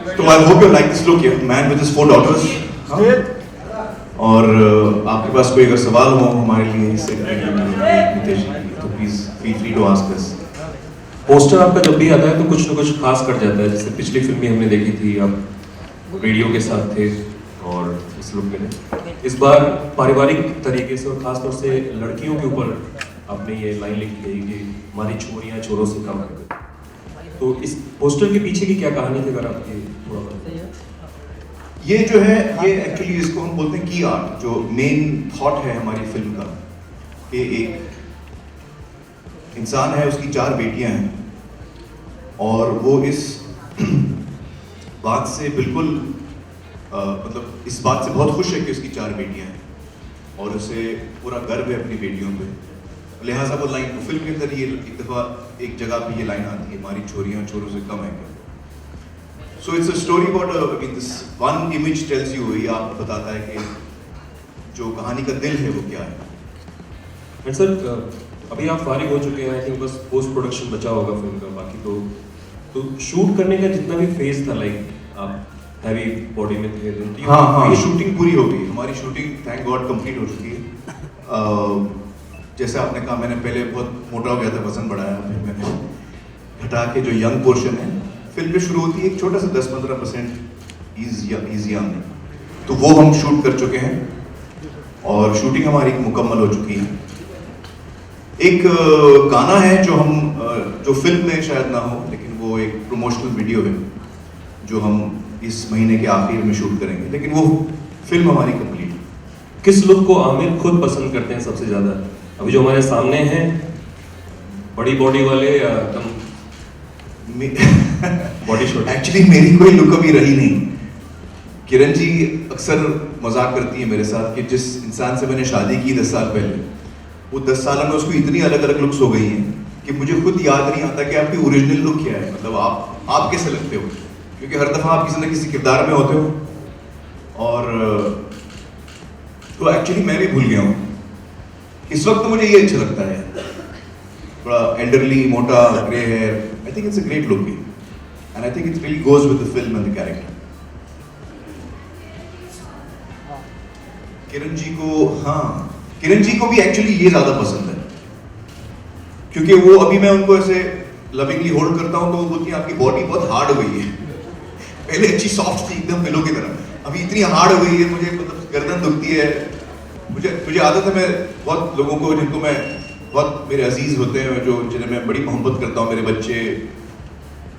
तो I hope you like this look here, man with his 4 daughters. और आपके पास कोई अगर सवाल हो हमारे लिए इससे नितेश जी, तो please feel free to ask us. Poster आपका जब भी आता है तो कुछ ना कुछ खास कर जाता है. जैसे पिछली फिल्म भी हमने देखी थी, आप रेडियो के साथ थे और इस लुक में थे. इस बार पारिवारिक तरीके से और खासतौर से लड़कियों के ऊपर आपने ये लाइन लिखी है कि हमारी छोरियां छोरों से कम है. तो इस पोस्टर के पीछे की क्या कहानी थी, अगर आप ये थोड़ा बताइए. ये जो है, ये एक्चुअली इसको हम बोलते हैं की आर्ट, जो मेन थॉट है हमारी फिल्म का, कि एक इंसान है, उसकी 4 बेटियां हैं और वो इस बात से बिल्कुल मतलब इस बात से बहुत खुश है कि उसकी 4 बेटियां हैं और उसे पूरा गर्व है अपनी बेटियों पे. लिहाजा वो लाइन फिल्म के अंदर ये एक दफ़ा एक जगह पे ये लाइन आती है, हमारी छोरियां छोरों से कम है. So it's a story about I mean this one image tells you, ये आपको बताता है कि जो कहानी का दिल है वो क्या है. एंड सर, अभी आप फारिग हो चुके हैं, आई थिंक बस पोस्ट प्रोडक्शन बचा होगा फिल्म का. बाकी तो शूट करने का जितना भी फेज था, लाइक आप हैवी बॉडी में थे. हाँ, ये शूटिंग पूरी हो गई. हमारी शूटिंग थैंक गॉड कंप्लीट हो चुकी है. जैसे आपने कहा, मैंने पहले बहुत मोटा हो गया था, वजन बढ़ाया, फिर मैंने घटा के जो यंग पोर्शन है फिल्म में शुरू होती है, एक छोटा सा 10-15% इज यंग, तो वो हम शूट कर चुके हैं और शूटिंग हमारी मुकम्मल हो चुकी है. एक गाना है जो फिल्म में शायद ना हो, लेकिन वो एक प्रमोशनल वीडियो है जो हम इस महीने के आखिर में शूट करेंगे, लेकिन वो फिल्म हमारी कंप्लीट है. किस लुक को आमिर खुद पसंद करते हैं सबसे ज्यादा? अभी जो हमारे सामने हैं, बड़ी बॉडी वाले या कम बॉडी शॉट? एक्चुअली मेरी कोई लुक अभी रही नहीं. किरण जी अक्सर मजाक करती है मेरे साथ कि जिस इंसान से मैंने शादी की 10 साल पहले, वो 10 सालों में उसको इतनी अलग अलग लुक्स हो गई हैं कि मुझे खुद याद नहीं आता कि आपकी ओरिजिनल लुक क्या है. मतलब आप कैसे लगते हो, क्योंकि हर दफ़ा आप किसी न किसी किरदार में होते हो. और तो एक्चुअली मैं भी भूल गया हूँ. इस वक्त मुझे ये अच्छा लगता है, थोड़ा एल्डरली, मोटा, grey hair. I think it's a great look and I think it really goes with the film and the character. Kiran ji को, हाँ, किरण जी को भी एक्चुअली ये ज्यादा पसंद है, क्योंकि वो अभी मैं उनको ऐसे लविंगली होल्ड करता हूँ तो वो बोलती है आपकी बॉडी बहुत हार्ड हो गई है. पहले अच्छी सॉफ्ट थी एकदम पिलो की तरह, अभी इतनी हार्ड हो गई है, मुझे मतलब गर्दन दुखती है. मुझे आदत है, मैं बहुत लोगों को जिनको मैं बहुत मेरे अजीज होते हैं, जो जिन्हें मैं बड़ी मोहब्बत करता हूँ, मेरे बच्चे,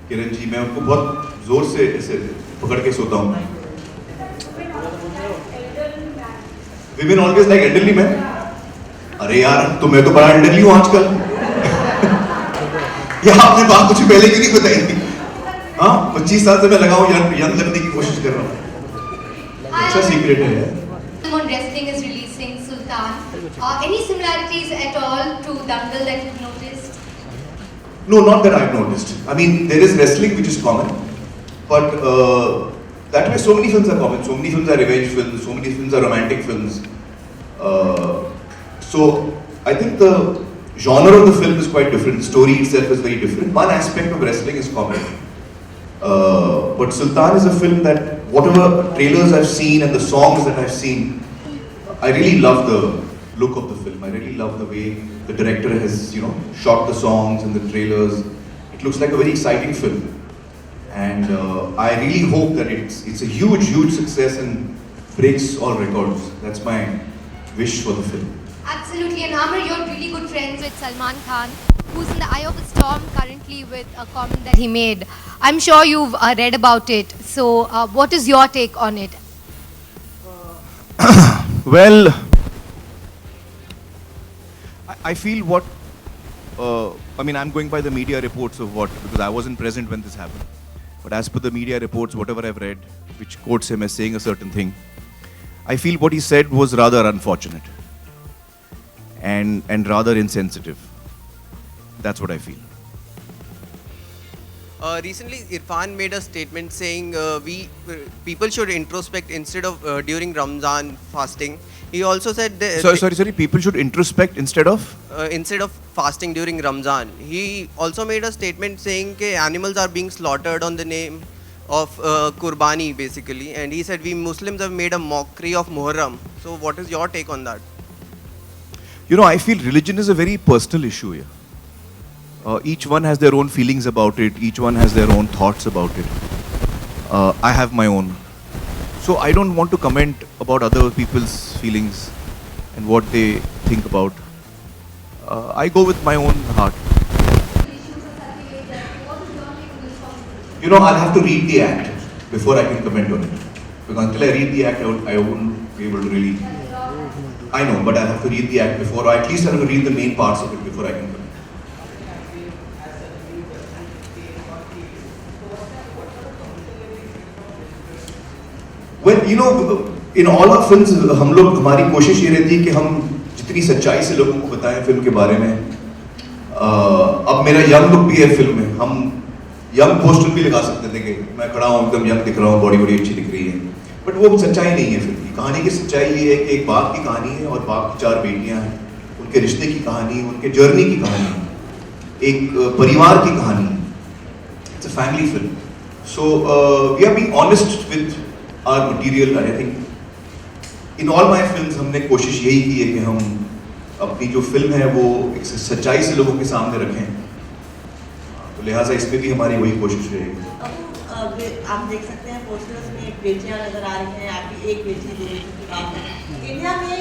किरण जी, मैं उनको बहुत जोर से ऐसे पकड़ के सोता हूँ. Women always like elderly men. अरे यार, तो मैं तो बड़ा elderly हूँ आजकल. या आपने बात मुझे पहले क्यों नहीं बताई थी? हाँ, 25 साल से मैं लगा हूँ यंग लगने की कोशिश कर रहा हूँ. अच्छा सीक्रेट है यार. On wrestling is releasing Sultan. Any similarities at all to Dangal that you've noticed? No, not that I've noticed. I mean, there is wrestling which is common, but that way so many films are common. So many films are revenge films. So many films are romantic films. So I think the genre of the film is quite different. The story itself is very different. One aspect of wrestling is common. But Sultan is a film that whatever trailers I've seen and the songs that I've seen, I really love the look of the film. I really love the way the director has, shot the songs and the trailers. It looks like a very exciting film. And I really hope that it's a huge success and breaks all records. That's my wish for the film. Absolutely, and Amir, you're really good friends with Salman Khan, who's in the eye of the storm currently with a comment that he made. I'm sure you've read about it. So, what is your take on it? Well, I feel what, I mean, I'm going by the media reports of what, because I wasn't present when this happened. But as per the media reports, whatever I've read, which quotes him as saying a certain thing, I feel what he said was rather unfortunate and rather insensitive. That's what I feel. Recently, Irfan made a statement saying people should introspect instead of during Ramzan fasting. He also said Sorry. People should introspect instead of fasting during Ramzan. He also made a statement saying that animals are being slaughtered on the name of Qurbani basically, and he said we Muslims have made a mockery of Muharram. So what is your take on that? You know, I feel religion is a very personal issue here. Each one has their own feelings about it. Each one has their own thoughts about it. I have my own. So I don't want to comment about other people's feelings and what they think about. I go with my own heart. You know, I'll have to read the act before I can comment on it. Because until I read the act, I won't be able to really. I know, but I'll have to read the act before, or at least I'll have to read the main parts of it before I can comment. Well, you know, in all our films, हमारी कोशिश ये रहती है कि हम जितनी सच्चाई से लोगों को बताएं फिल्म के बारे में. अब मेरा यंग लुक भी है फिल्म में. हम यंग पोस्टर भी लगा सकते थे कि मैं खड़ा हूँ एकदम यंग दिख रहा हूँ, बॉडी बड़ी अच्छी दिख रही है. बट वो सच्चाई नहीं है फिल्म की. कहानी की सच्चाई ये है कि एक बाप की कहानी है और बाप की 4 बेटियां हैं. उनके रिश्ते की कहानी, उनके जर्नी की कहानी, एक परिवार की कहानी. It's a family film. So we are being honest with our material. I think in all my films हमने कोशिश यही की है कि हम अपनी जो फिल्म है वो एक सच्चाई से लोगों के सामने रखें. तो लिहाजा इसमें भी हमारी वही कोशिश रहेगी. आप देख सकते हैं पोस्टर्स में बेटियां नजर आ रही हैं. आपकी एक बेटी, 2 बेटी की बात है. इंडिया में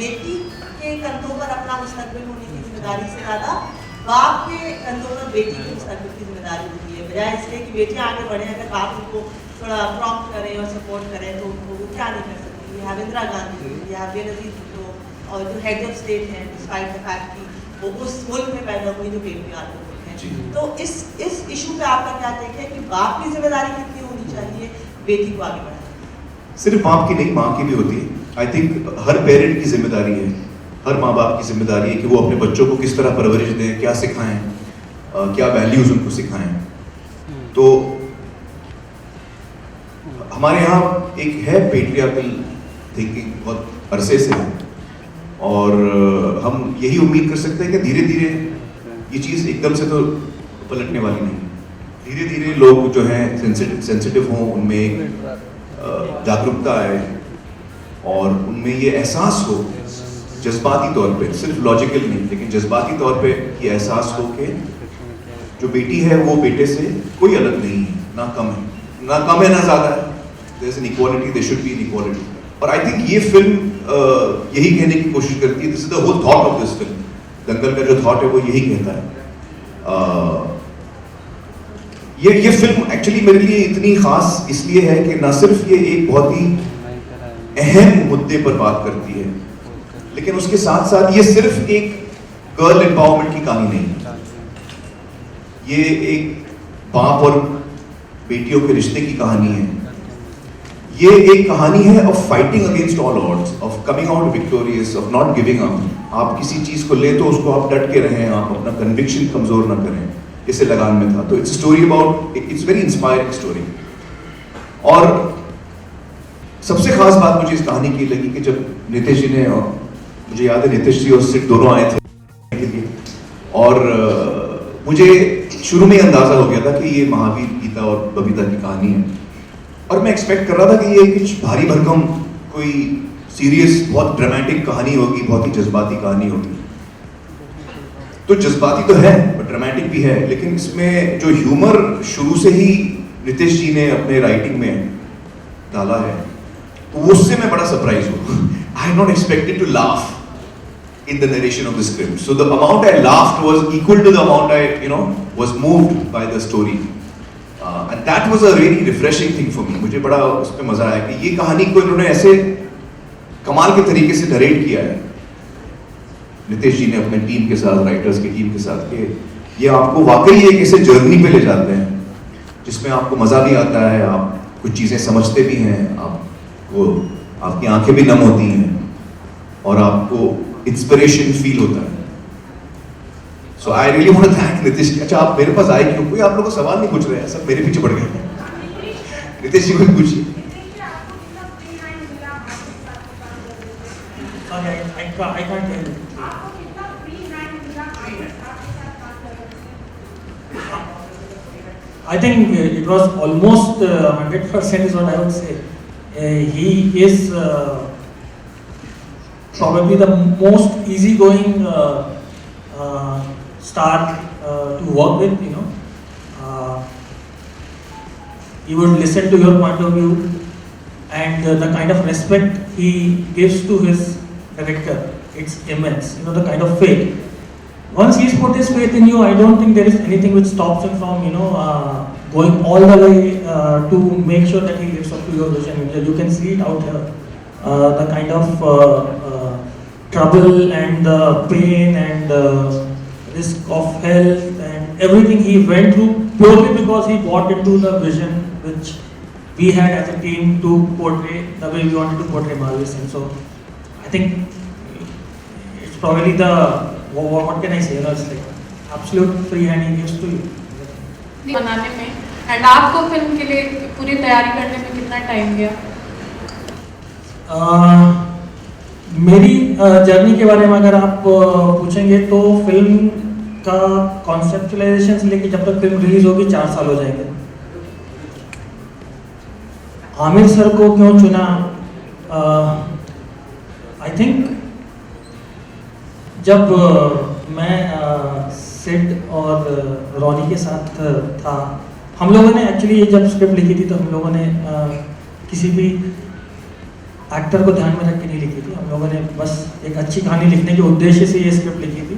बेटी के कंधों पर अपना मुस्तकबिल होने की जिम्मेदारी से ज़्यादा बाप के कंधों पर बेटी के मुस्तकबिल की जिम्मेदारी होती है. बजाय इसलिए कि बेटियां आगे बढ़े, अगर बाप उनको थोड़ा प्रॉम्प्ट करें और सपोर्ट करें तो वो क्या नहीं कर सकती. यहाँ इंदिरा गांधी, यहाँ बेनजीर भुट्टो और जो हेड ऑफ स्टेट हैं, डिस्पाइट द फैक्ट कि वो उस मुल्क में पैदा हुई जो पेट्रियार्कल मुल्क है. तो इस इशू पे आपका क्या टेक है कि बाप की जिम्मेदारी कितनी होनी चाहिए बेटी को आगे बढ़ाने? सिर्फ बाप की नहीं, माँ की भी होती है. आई थिंक हर पेरेंट की जिम्मेदारी है, हर माँ बाप की जिम्मेदारी है कि वो अपने बच्चों को किस तरह परवरिश दें, क्या सिखाएं, क्या वैल्यूज उनको सिखाएं. तो हमारे यहाँ एक है पेट्रियार्कल थिंकिंग बहुत अरसे से, और हम यही उम्मीद कर सकते हैं कि धीरे धीरे ये चीज़ एकदम से तो पलटने वाली नहीं. धीरे धीरे लोग जो हैं सेंसिटिव हों, उनमें एक जागरूकता आए और उनमें ये एहसास हो जज्बाती तौर पे, सिर्फ लॉजिकल नहीं लेकिन जज्बाती तौर पे ये एहसास हो कि जो बेटी है वो बेटे से कोई अलग नहीं है, ना कम है ना ज़्यादा है. There is an equality, there should be an equality. और आई थिंक ये फिल्म यही कहने की कोशिश करती है. This is the whole thought of this film. Dangal का जो थॉट है वो यही कहता है. ये फिल्म एक्चुअली मेरे लिए इतनी खास इसलिए है कि ना सिर्फ ये एक बहुत ही अहम मुद्दे पर बात करती है, लेकिन उसके साथ साथ ये सिर्फ एक गर्ल एम्पावरमेंट की कहानी नहीं है. ये एक बाप और बेटियों के रिश्ते की कहानी है. ये एक कहानी है of fighting against all odds, of coming out victorious, of not giving up. आप किसी चीज को ले तो उसको आप डट के रहें, आप अपना कन्विक्शन कमजोर ना करें. जैसे लगान में था. तो it's story about, it's very inspiring story. और सबसे खास बात मुझे इस कहानी की लगी कि जब नीतीश जी ने, और मुझे याद है नीतीश जी और सिट दोनों आए थे के लिए, और मुझे शुरू में अंदाजा हो गया था कि ये महावीर, गीता और बबीता की कहानी है. और मैं एक्सपेक्ट कर रहा था कि ये कुछ भारी भरकम कोई सीरियस बहुत ड्रामेटिक कहानी होगी, बहुत ही जज्बाती कहानी होगी. तो जज्बाती तो है पर ड्रामेटिक भी है, लेकिन इसमें जो ह्यूमर शुरू से ही नीतीश जी ने अपने राइटिंग में डाला है, तो उससे मैं बड़ा सरप्राइज हूँ. I had not expected to laugh in the narration of the script. So the amount I laughed was equal to the amount I, was moved by the story. And that was a really refreshing thing for me. मुझे बड़ा उसमें मजा आया कि ये कहानी को इन्होंने ऐसे कमाल के तरीके से नरेट किया है नितेश जी ने अपने टीम के साथ, राइटर्स की टीम के साथ, कि ये आपको वाकई एक ऐसे जर्नी पे ले जाते हैं जिसमें आपको मजा भी आता है, आप कुछ चीजें समझते भी हैं, आपकी आंखें भी नम होती हैं और आपको इंस्पिरेशन फील होता है. So I really want to thank Nitish ji. अच्छा, आप मेरे पास आए क्यों? कोई आप लोगों को सवाल नहीं पूछ रहे हैं, सब मेरे पीछे पड़ गए. नीतीश जी को पूछिए. I think it was almost 100% is what I would say. He is probably the most easygoing star to work with, you know. He would listen to your point of view, and the kind of respect he gives to his director, it's immense. You know, the kind of faith. Once he's put his faith in you, I don't think there is anything which stops him from, you know, going all the way to make sure that he lives up to your vision. You can see it out here. The kind of trouble and the pain and risk of health and everything he went through purely because he bought into the vision which we had as a team to portray the way we wanted to portray Marvel Singh. So I think it's probably the, what can I say, you know, it's like absolute free hand he gives to you. बनाने में and आपको film के लिए पूरी तैयारी करने में कितना टाइम गया? मेरी जर्नी के बारे में अगर आप पूछेंगे तो फिल्म का कॉन्सेप्चुलाइजेशन से लेकर जब तक फिल्म रिलीज होगी 4 साल हो जाएंगे। आमिर सर को क्यों चुना? आई थिंक जब मैं सिड और रॉनी के साथ था, हम लोगों ने एक्चुअली जब स्क्रिप्ट लिखी थी तो हम लोगों ने किसी भी एक्टर को ध्यान में रख के नहीं लिखी थी। हम लोगों ने बस एक अच्छी कहानी लिखने के उद्देश्य से ये स्क्रिप्ट लिखी थी।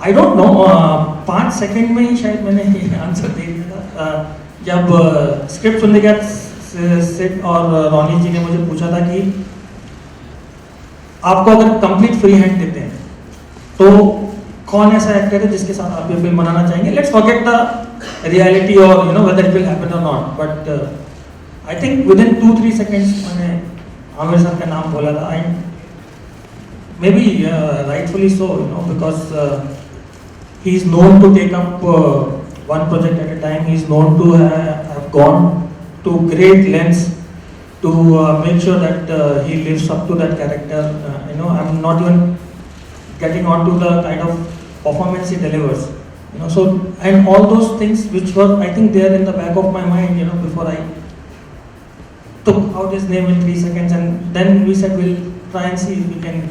आई डोंट नो 5 सेकंड में ही शायद मैंने ये आंसर दे दिया था। जब स्क्रिप्ट सुनने के बाद सिड और रॉनी जी ने मुझे पूछा था कि आपको अगर कंप्लीट फ्री हैंड देते हैं तो कौन ऐसा एक्टर है जिसके साथ आप ये फिल्म बनाना चाहेंगे? लेट्स फॉरगेट द रियलिटी और you know whether it will happen और not, but I think within 2-3 seconds मैंने आमिर सर का नाम बोला था। And maybe rightfully so, you know, because he is known to take up one project at a time. He is known to have gone to great lengths to make sure that he lives up to that character. You know, I'm not even getting on to the kind of performance he delivers. You know, so and all those things which were, I think, there in the back of my mind, you know, before I took out his name in 3 seconds, and then we said we'll try and see if we can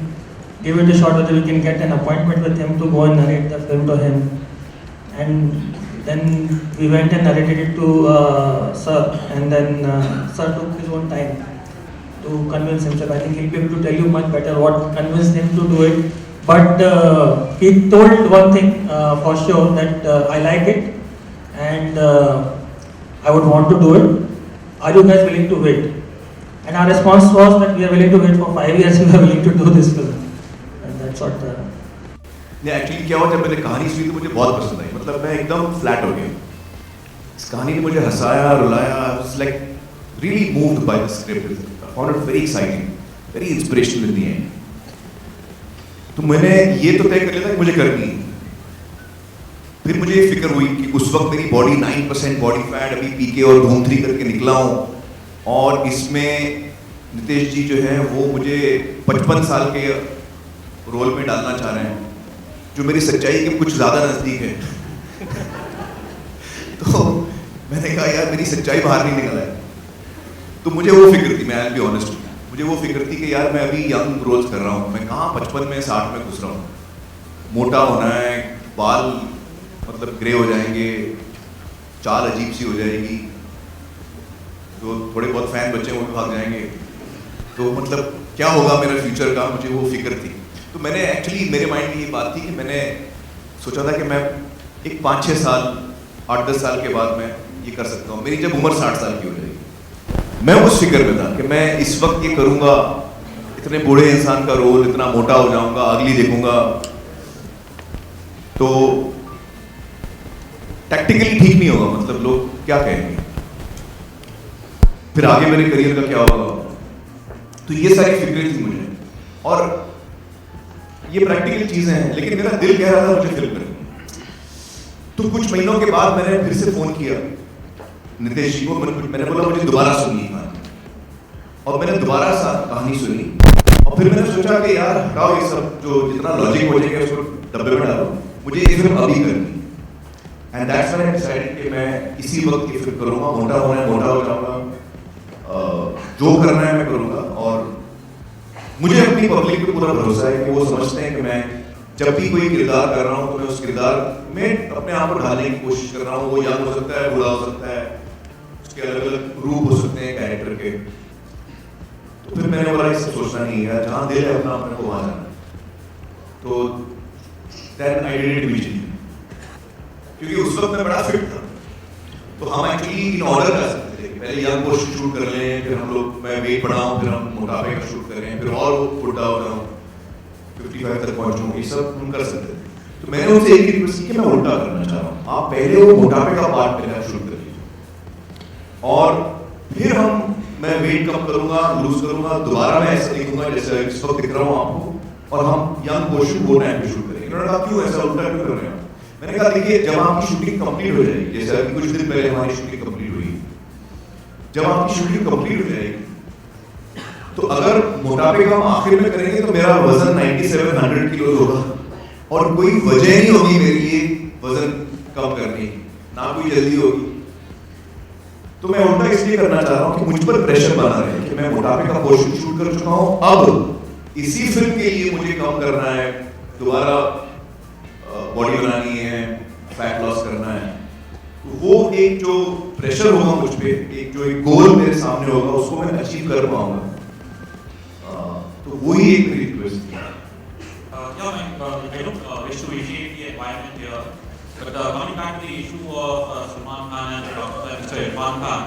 give it a shot, whether we can get an appointment with him to go and narrate the film to him. And then we went and narrated it to Sir, and then Sir took his own time to convince himself. I think he'll be able to tell you much better what convinced him to do it. But he told one thing for sure, that I like it and I would want to do it. Are you guys willing to wait? And our response was that we are willing to wait for 5 years if we are willing to do this film. And that's what. नहीं, actually क्या हुआ, जब मैंने कहानी सुनी तो मुझे बहुत पसंद आई। मतलब मैं एकदम फ्लैट हो गया। इस कहानी ने मुझे हंसाया, रुलाया। I was like really moved by the script. I found it very exciting, very inspirational in the end. तो मैंने ये तो तय कर लिया था कि मुझे करनी है। फिर मुझे ये फिक्र हुई कि उस वक्त मेरी बॉडी 9% बॉडी फैट, अभी पीके और धूम 3 करके निकला हूँ, और इसमें नितेश जी जो है वो मुझे 55 साल के रोल में डालना चाह रहे हैं, जो मेरी सच्चाई के कुछ ज़्यादा नज़दीक है। तो मैंने कहा यार मेरी सच्चाई बाहर नहीं निकला है। तो मुझे वो फिक्र थी, मैं आई बी ऑनेस्ट, मुझे वो फिक्र थी कि यार मैं अभी यंग रोल्स कर रहा हूँ, मैं कहाँ 55 में 60 में घुस रहा हूँ। मोटा होना है, बाल मतलब ग्रे हो जाएंगे, चाल अजीब सी हो जाएगी, तो थोड़े बहुत फैन बच्चे वो भी भाग जाएंगे, तो मतलब क्या होगा मेरा फ्यूचर का, मुझे वो फिक्र थी। तो मैंने एक्चुअली, मेरे माइंड में ये बात थी कि मैंने सोचा था कि मैं एक 5-6 साल 8-10 साल के बाद मैं ये कर सकता हूँ, मेरी जब उम्र 60 साल की हो जाएगी। मैं उस फिक्र में था कि मैं इस वक्त ये करूँगा, इतने बूढ़े इंसान का रोल, इतना मोटा हो जाऊँगा, अगली देखूँगा, तो टैक्टिकली ठीक नहीं होगा, मतलब लोग क्या कहेंगे, फिर आगे मेरे करियर का क्या होगा। तो ये सारी फिक्रें थी मुझे, और ये प्रैक्टिकल चीजें हैं, लेकिन मेरा दिल कह रहा था मुझे फिल्म करनी। तो कुछ महीनों के बाद मैंने फिर से फोन किया नितेश जी को, मैंने बोला मुझे दोबारा सुननी कहानी, और मैंने दोबारा कहानी सुनी, और फिर मैंने सोचा कि यार हटाओ ये सब, जो जितना लॉजिक हो जाएगा उसको डब्बे में डालो, मुझे ये फिल्म अभी करनी। And that's when I decided कि मैं इसी वक्त ये फिल्म करूँगा, मोटा होना है मोटा हो जाऊँगा, जो करना है मैं करूँगा। और मुझे अपनी पब्लिक पे पूरा भरोसा है कि वो समझते हैं कि मैं जब भी कोई किरदार कर रहा हूँ तो मैं उस किरदार में अपने आप को ढालने की कोशिश कर रहा हूँ। वो यंग हो सकता है, बूढ़ा हो सकता है, उसके अलग अलग रूप हो सकते हैं कैरेक्टर के। तो फिर मैंने बोला इससे सोचना नहीं है, जहाँ दिल है अपना अपने को वहाँ जाना। तो then I did it immediately, क्योंकि उस वक्त मैं बड़ा फिट था। तो हम एक्चुअली इन ऑर्डर कर सकते थे, पहले यंग पोर्शन शूट कर लें, फिर हम लोग मैं वेट बढ़ाऊं, फिर हम मोटापे का शूट करें, फिर और बुढ़ा हो जाऊं, 55 तक पहुंचूं, ये सब हम कर सकते थे। तो मैंने उनसे एक ही रिक्वेस्ट की कि मैं उल्टा करना चाह रहा हूँ, आप पहले वो मोटापे का पार्ट पहले शूट कर लीजिए और फिर मैं वेट कम करूंगा, लूज करूंगा, दोबारा मैं ऐसा दिखूंगा जैसे इस वक्त दिख रहा हूँ आपको, और हम यंग पोर्शन वो टाइम पे शूट करेंगे। उन्होंने कहा क्यों ऐसा उल्टा क्यों कर रहे हैं? मैंने कहा देखिए, जब आपकी शूटिंग कंप्लीट हो जाएगी, जैसे अभी कुछ दिन पहले हमारी शूटिंग कंप्लीट हुई, जब आपकी शूटिंग कंप्लीट हो जाएगी तो अगर मोटापे का हम आखिर में करेंगे तो मेरा वजन 9700 किलो होगा और कोई वजह नहीं होगी मेरे लिए वजन कम करने की, ना कोई जल्दी होगी। तो मैं उल्टा इसलिए करना चाह रहा हूँ कि मुझ पर प्रेशर बना रहे कि मैं मोटापे का पोर्शन शूट कर चुका हूँ, अब इसी फिल्म के लिए मुझे कम करना है, दोबारा बॉडी बनानी है, फैट लॉस करना है। तो वो एक जो प्रेशर होगा मुझ पे, एक जो एक गोल मेरे सामने होगा, उसको मैं अचीव कर पाऊंगा। तो वही एक मेरी रिक्वेस्ट थी। Yeah, I don't wish to vitiate the environment here, but coming back to the issue of Salman Khan and Mr. Irfan Khan,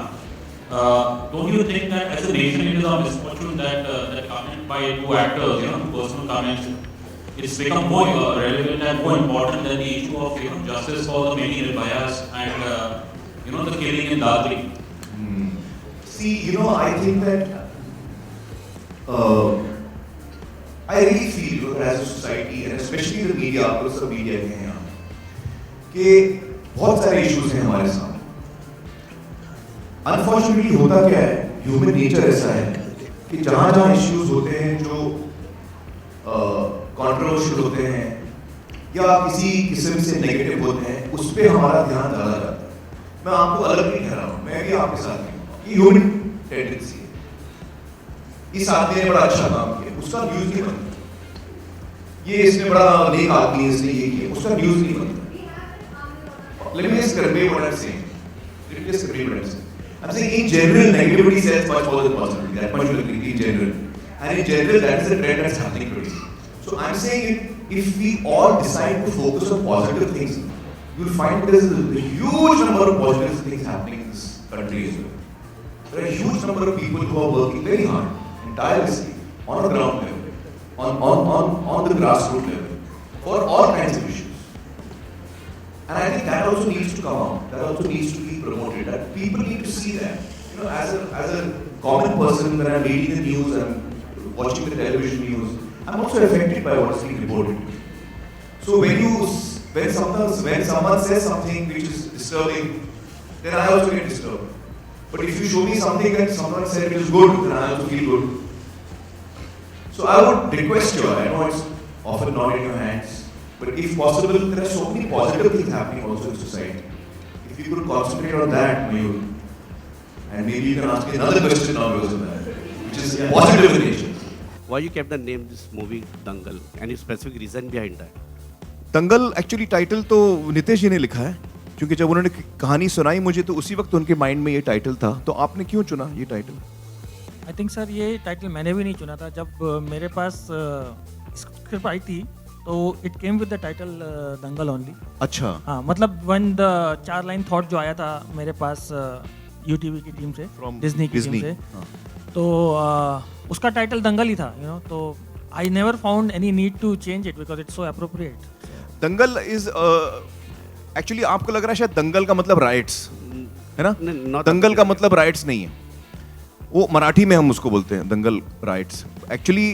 don't you think that as a nation it is a misfortune that that comment by two actors, personal comments, it's become more relevant and more important than the issue of justice for the many Nirbayas and the killing in Dadri? See, I think that I really feel as a society and especially the media, आप लोग सब media के हैं यहाँ, कि बहुत सारे issues हैं हमारे सामने। अनफॉर्चुनेटली होता क्या है, ह्यूमन नेचर ऐसा है कि जहाँ जहाँ इश्यूज होते हैं जो कंट्रोवर्शियल होते हैं या किसी किस्म से नेगेटिव होते हैं, उस पर हमारा ध्यान ज़्यादा जाता है। मैं आपको अलग नहीं कह रहा हूँ, मैं भी आपके साथ नहीं हूँ, ये ह्यूमन टेंडेंसी है। इस आदमी ने बड़ा अच्छा काम किया, उसका न्यूज नहीं बनता। ये इसने बड़ा नेक आदमी है, इसने ये किया, उसका न्यूज नहीं बनता। Let me just convey what I'm saying. Let me just convey what I'm saying. I'm saying in general, negativity sells much more than positivity. That much will agree in general. And in general, that is the trend that's happening today. So I'm saying if we all decide to focus on positive things, you'll find there's a huge number of positive things happening in this country as well. There are a huge number of people who are working very hard, tirelessly, on a ground level, on the grassroots level, for all kinds of issues. And I think that also needs to come out. That also needs to be promoted. That people need to see that. As a common person, when I'm reading the news and watching the television news, I'm also affected by what's being reported. So when someone says something which is disturbing, then I also get disturbed. But if you show me something that someone said which is good, then I also feel good. So I would request you, I know it's often not in your hands, but if possible, there are so many positive things happening also in society. If you could concentrate on that, maybe, and maybe you can ask me another question now because of that, which is positive in nature. Why you kept the name this movie Dangal? Any specific reason behind that? Dangal actually title तो नितेश जी ने लिखा है, क्योंकि जब उन्होंने कहानी सुनाई मुझे तो उसी वक्त उनके माइंड में ये टाइटल था। तो आपने क्यों चुना ये टाइटल? आई थिंक सर ये टाइटल मैंने भी नहीं चुना था। जब मेरे पास स्क्रिप्ट आई थी तो it came with the title Dangal only. अच्छा, हाँ, मतलब वन द 4 लाइन थॉट जो आया था मेरे पास यूटीवी की टीम से, डिज्नी की टीम से, तो उसका टाइटल दंगल ही था, तो I never found any need to change it because it's so appropriate. Dangal is actually आपको लग रहा है शायद दंगल का मतलब राइट्स है ना? दंगल का मतलब राइट्स नहीं है, वो मराठी में हम उसको बोलते हैं दंगल राइट्स। एक्चुअली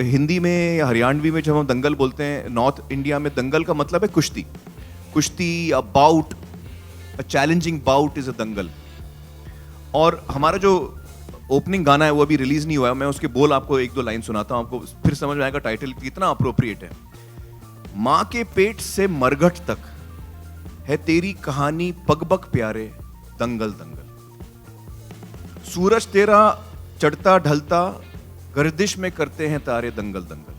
हिंदी में या हरियाणवी में जब हम दंगल बोलते हैं, नॉर्थ इंडिया में दंगल का मतलब है कुश्ती। कुश्ती, a bout, a challenging bout is a dangal. और हमारा जो ओपनिंग गाना है वो अभी रिलीज नहीं हुआ है, मैं उसके बोल आपको 1-2 लाइन सुनाता हूँ, आपको फिर समझ में आएगा टाइटल कितना अप्रोप्रिएट है। माँ के पेट से मरघट तक है तेरी कहानी पग पग प्यारे दंगल दंगल। सूरज तेरा चढ़ता ढलता गर्दिश में करते हैं तारे दंगल दंगल।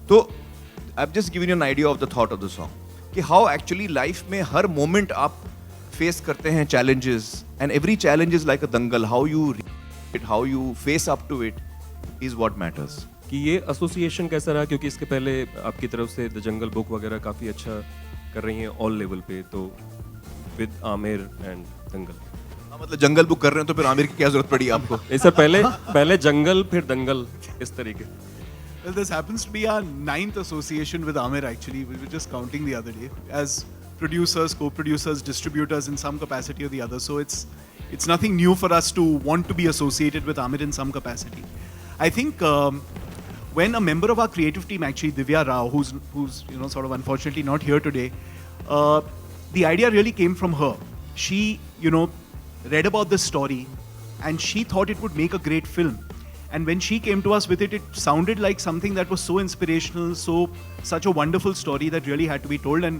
तो I have just given you an idea of the thought of the song कि हाउ एक्चुअली लाइफ में हर मोमेंट आप फेस करते हैं challenges, and every challenge is like a dangal. How you face up to it is what matters. कि ये association कैसा रहा, क्योंकि इसके पहले आपकी तरफ से द जंगल बुक वगैरह काफ़ी अच्छा कर रही हैं ऑल लेवल पे, तो विद आमिर एंड दंगल। मतलब जंगल बुक कर रहे हैं तो फिर आमिर की क्या जरूरत पड़ी आपको? नहीं सर, पहले जंगल फिर दंगल, इस तरीके। Well, this happens to be our 9th association with Amir actually. We were just counting the other day as producers, co-producers, distributors in some capacity or the other. So it's nothing new for us to want to be associated with Amir in some capacity. I think when a member of our creative team, actually Divya Rao, who's sort of unfortunately not here today, the idea really came from her. She read about this story and she thought it would make a great film. And when she came to us with it, it sounded like something that was so inspirational, such a wonderful story that really had to be told. And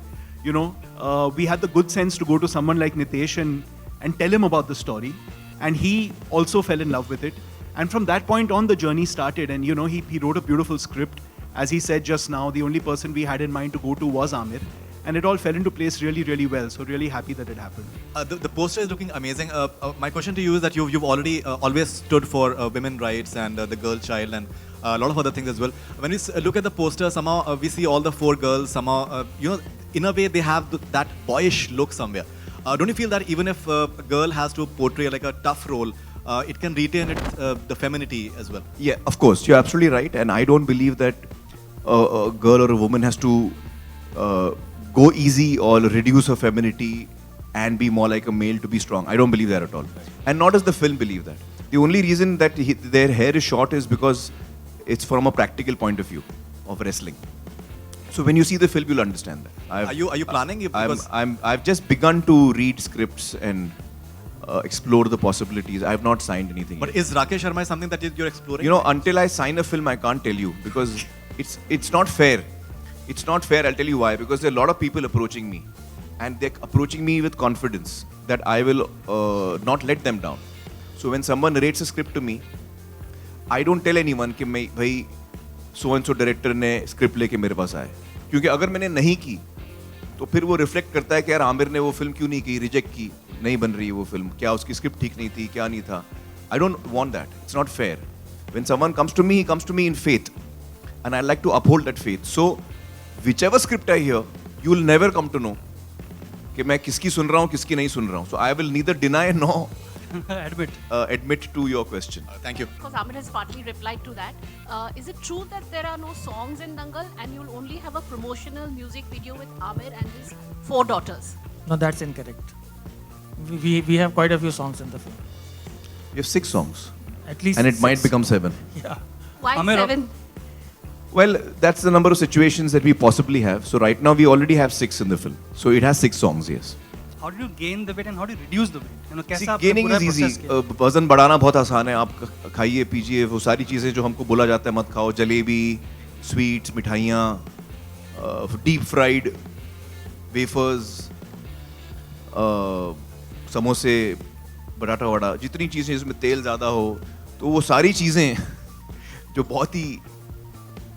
we had the good sense to go to someone like Nitesh and tell him about the story. And he also fell in love with it. And from that point on, the journey started. And he wrote a beautiful script. As he said just now, the only person we had in mind to go to was Amir. And it all fell into place really, really well. So really happy that it happened. The poster is looking amazing. My question to you is that you've already always stood for women rights and the girl child and a lot of other things as well. When we look at the poster, somehow we see all the 4 girls. Somehow, in a way, they have that boyish look somewhere. Don't you feel that even if a girl has to portray like a tough role, it can retain the femininity as well? Yeah, of course, you're absolutely right. And I don't believe that a girl or a woman has to go easy or reduce her femininity and be more like a male to be strong. I don't believe that at all. And nor does the film believe that. The only reason that their hair is short is because it's from a practical point of view of wrestling. So when you see the film, you'll understand that. Are you planning? I've just begun to read scripts and explore the possibilities. I have not signed anything But yet. is Rakesh Sharma something that you're exploring? Until I sign a film, I can't tell you because it's not fair. It's not fair, I'll tell you why. Because there are a lot of people approaching me. And they're approaching me with confidence that I will not let them down. So when someone narrates a script to me, I don't tell anyone कि भाई so and so director ने script लेके मेरे पास आए. क्योंकि अगर मैंने नहीं की तो फिर वो रिफ्लेक्ट करता है कि यार आमिर ने वो फिल्म क्यों नहीं की, रिजेक्ट की, नहीं बन रही है वो फिल्म, क्या उसकी स्क्रिप्ट ठीक नहीं थी, क्या नहीं था. I don't want that. It's not fair. When someone comes to me, he comes to me in faith. And I like to uphold that faith. So whichever script I hear, you will never come to know कि मैं किसकी सुन रहा हूँ, किसकी नहीं सुन रहा हूँ. So I will neither deny nor admit to your question. Thank you. Because Amir has partly replied to that. Is it true that there are no songs in Dangal and you'll only have a promotional music video with Amir and his 4 daughters? No, that's incorrect. We have quite a few songs in the film. You have 6 songs. At least And it 6. might become 7. Yeah. Why Amir, 7? Well, that's the number of situations that we possibly have. So right now we already have 6 in the film. So it has 6 songs, yes. How do you gain the weight and how do you reduce the weight? See, कैसा आपने gaining पूरा is easy. process किया? वजन बढ़ाना बहुत आसान है. आप खाइए पीजिए वो सारी चीज़ें जो हमको बोला जाता है मत खाओ, जलेबी, स्वीट्स, मिठाइयाँ, डीप फ्राइड वेफर्स, समोसे, बटाटा वड़ा, जितनी चीज़ें जिसमें तेल ज़्यादा हो, तो वो सारी चीज़ें जो बहुत ही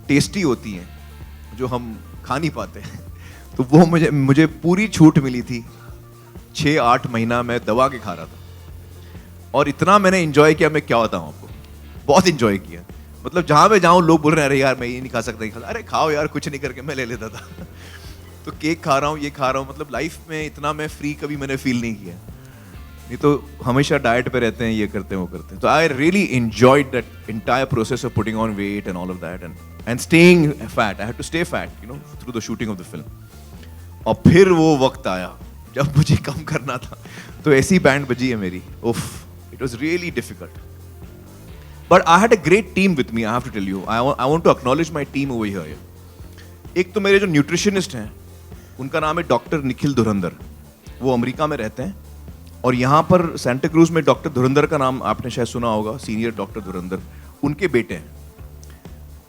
टेस्टी होती हैं, जो हम खा नहीं पाते हैं, तो वो मुझे पूरी छूट मिली थी. 6-8 महीना मैं दबा के खा रहा था और इतना मैंने एंजॉय किया, मैं क्या बताऊँ आपको, बहुत एंजॉय किया. मतलब जहाँ मैं जाऊँ लोग बोल रहे हैं अरे यार मैं ये नहीं खा सकता, अरे खाओ यार, कुछ नहीं करके मैं ले लेता था. तो केक खा रहा हूँ, ये खा रहा हूँ, मतलब लाइफ में इतना मैं फ्री कभी मैंने फील नहीं किया. नहीं तो हमेशा डाइट पे रहते हैं, ये करते हैं वो करते हैं. तो I really enjoyed that entire process of putting on weight and all of that and staying fat. I had to stay fat through the shooting of the film. और फिर वो वक्त आया जब मुझे कम करना था, तो ऐसी बैंड बजी है मेरी. उफ, it was really difficult. But I had a great team with me. I have to tell you, I want to acknowledge my team over here. एक तो मेरे जो न्यूट्रिशनिस्ट हैं उनका नाम है डॉक्टर निखिल धुरंधर. वो अमेरिका में रहते हैं और यहाँ पर सेंटा क्रूज में डॉक्टर धुरंधर का नाम आपने शायद सुना होगा, सीनियर डॉक्टर धुरंधर, उनके बेटे हैं.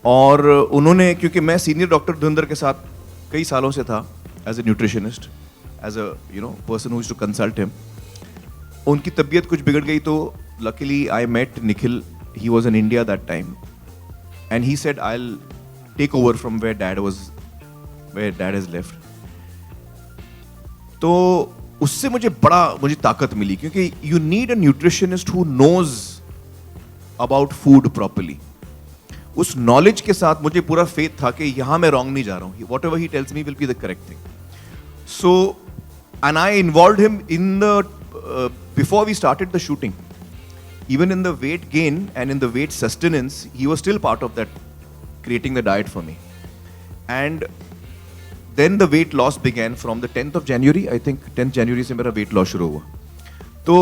और उन्होंने, क्योंकि मैं सीनियर डॉक्टर धुरंधर के साथ कई सालों से था as a nutritionist, as a person who used to consult him. उनकी तबीयत कुछ बिगड़ गई तो luckily I met Nikhil. He was in India that time, and he said I'll take over from where dad has left. तो उससे मुझे ताकत मिली क्योंकि you need a nutritionist who knows about food properly. उस नॉलेज के साथ मुझे पूरा फेथ था कि यहाँ मैं रॉन्ग नहीं जा रहा हूँ. Whatever he tells me will be the correct thing. So, and I involved him in the before we started the shooting. Even in the weight gain and in the weight sustenance, he was still part of that, creating the diet for me. And then the weight loss began from the 10th of January. I think 10th January से मेरा weight loss शुरू हुआ. तो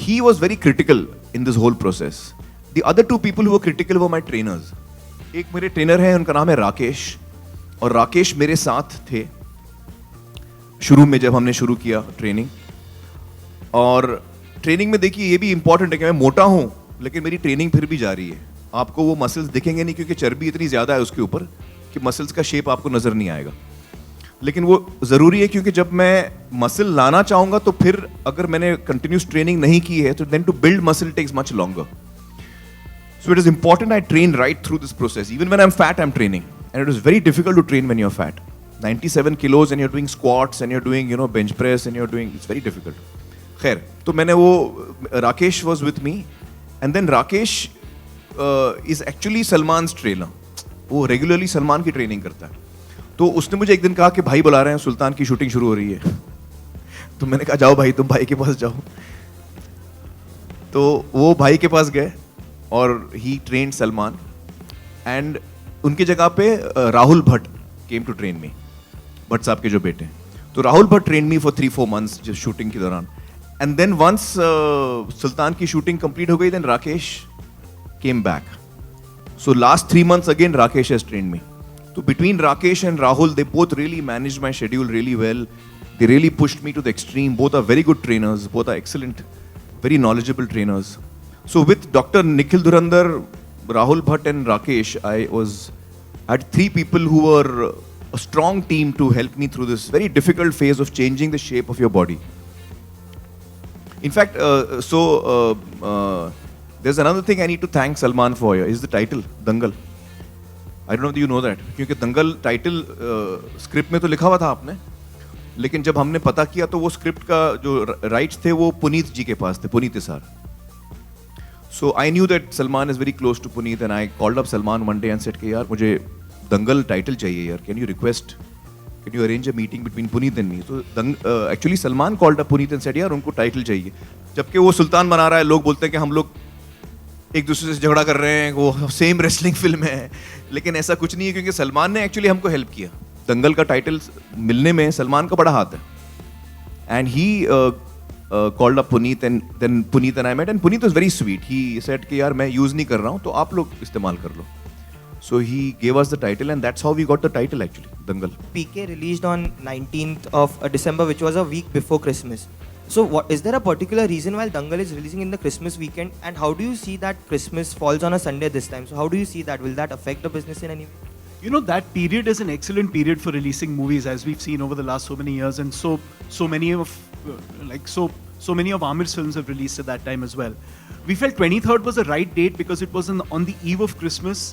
he was very critical in this whole process. The other two people who were critical were my trainers. एक मेरे trainer हैं, उनका नाम है राकेश, और राकेश मेरे साथ थे शुरू में जब हमने शुरू किया ट्रेनिंग. और ट्रेनिंग में देखिए ये भी इंपॉर्टेंट है कि मैं मोटा हूं लेकिन मेरी ट्रेनिंग फिर भी जारी है. आपको वो मसल्स दिखेंगे नहीं क्योंकि चर्बी इतनी ज़्यादा है उसके ऊपर कि मसल्स का शेप आपको नज़र नहीं आएगा, लेकिन वो ज़रूरी है क्योंकि जब मैं मसल लाना चाहूँगा तो फिर अगर मैंने कंटिन्यूस ट्रेनिंग नहीं की है तो then to build muscle takes much longer. So it is important I train right through this process. Even when I'm fat, I'm training. And it is very difficult to train when you're fat. 97 kilos and you're doing squats and you're doing, bench press and you're doing, it's very difficult. Khair, तो मैंने वो, Rakesh was with me. And then Rakesh is actually Salman's trainer. वो regularly Salman की training करता है. तो उसने मुझे एक दिन कहा कि भाई बुला रहे हैं, सुल्तान की शूटिंग शुरू हो रही है. तो मैंने कहा जाओ भाई, तुम भाई के पास जाओ. तो वो भाई के पास गए और ही ट्रेन सलमान, एंड उनकी जगह पे Rahul Bhatt came to train me, Bhatt साहब के जो बेटे. तो Rahul Bhatt train me for 3-4 months जो शूटिंग के दौरान. एंड देन वंस सुल्तान की शूटिंग कंप्लीट हो गई, then Rakesh came back. So last 3 months again Rakesh has train me. तो between Rakesh and Rahul, they both really manage my schedule really well. They really pushed me to the extreme. Both are very good trainers, both are excellent, very knowledgeable trainers. So with Dr. Nikhil Dhurandhar, Rahul Bhatt and Rakesh, I had 3 people who were a strong team to help me through this very difficult phase of changing the shape of your body. In fact, there's another thing I need to thank Salman for here, is the title, Dangal. I don't know if you know that. क्योंकि Dangal title script में तो लिखा हुआ था आपने, लेकिन जब हमने पता किया तो वो स्क्रिप्ट का जो राइट्स थे वो पुनीत जी के पास थे, Puneet Issar. So I knew that Salman is very close to Puneet, and I called up Salman one day and said कि यार मुझे दंगल टाइटल चाहिए यार, can you request, can you arrange a meeting between Puneet and me. तो actually Salman called up Puneet and said यार उनको title चाहिए, जबकि वो सुल्तान बना रहा है. लोग बोलते हैं कि हम लोग एक दूसरे से झगड़ा कर रहे हैं, वो सेम रेसलिंग फिल्म है, लेकिन ऐसा कुछ नहीं है क्योंकि सलमान ने एक्चुअली हमको हेल्प किया. दंगल का टाइटल मिलने में सलमान का बड़ा हाथ है. And he called up Puneet, and then Puneet and I met, and Puneet was very sweet. He said कि यार मैं यूज नहीं कर रहा हूँ तो आप लोग इस्तेमाल कर लो. So he gave us the title and that's how we got the title actually, Dangal. PK released on 19th of December, which was a week before Christmas. So is there a particular reason why Dangal is releasing in the Christmas weekend, and how do you see that Christmas falls on a Sunday this time? So how do you see that? Will that affect the business in any way? You know, that period is an excellent period for releasing movies, as we've seen over the last so many years, and so many of so many of Aamir's films have released at that time as well. We felt 23rd was the right date because it was on the eve of Christmas.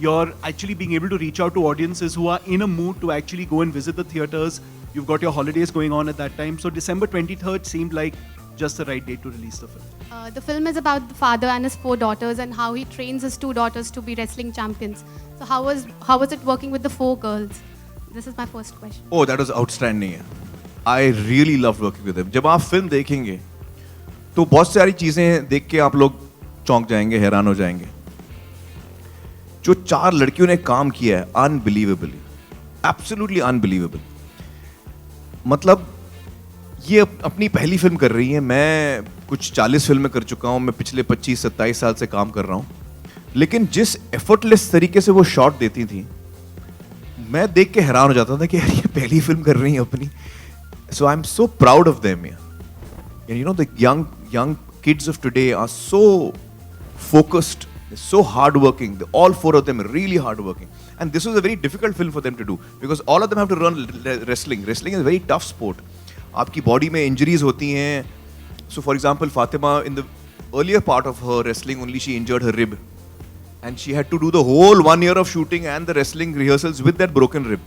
You're actually being able to reach out to audiences who are in a mood to actually go and visit the theaters. You've got your holidays going on at that time, so December 23rd seemed like just the right date to release the film. The film is about the father and his 4 daughters and how he trains his 2 daughters to be wrestling champions. So how was it working with the 4 girls? This is my first question. Oh, that was outstanding. I really loved working with them. जब आप film देखेंगे तो बहुत सारी चीज़ें देख के आप लोग चौंक जाएंगे, हैरान हो जाएंगे. जो 4 लड़कियों ने काम किया है, अनबिलीवेबल, एब्सोल्युटली अनबिलीवेबल. मतलब ये अपनी पहली फिल्म कर रही है. मैं कुछ 40 फिल्में कर चुका हूँ, मैं पिछले 25-27 साल से काम कर रहा हूँ, लेकिन जिस एफर्टलेस तरीके से वो शॉट देती थी, मैं देख के हैरान हो जाता था कि यार ये पहली फिल्म कर रही है अपनी. So I am so proud of them. You know, the young kids of today are so focused, so hardworking. All 4 of them are really hardworking, and this was a very difficult film for them to do because all of them have to run wrestling. Wrestling is a very tough sport. आपकी body में injuries होती हैं. So for example, Fatima, in the earlier part of her wrestling, only she injured her rib, and she had to do the whole 1 year of shooting and the wrestling rehearsals with that broken rib,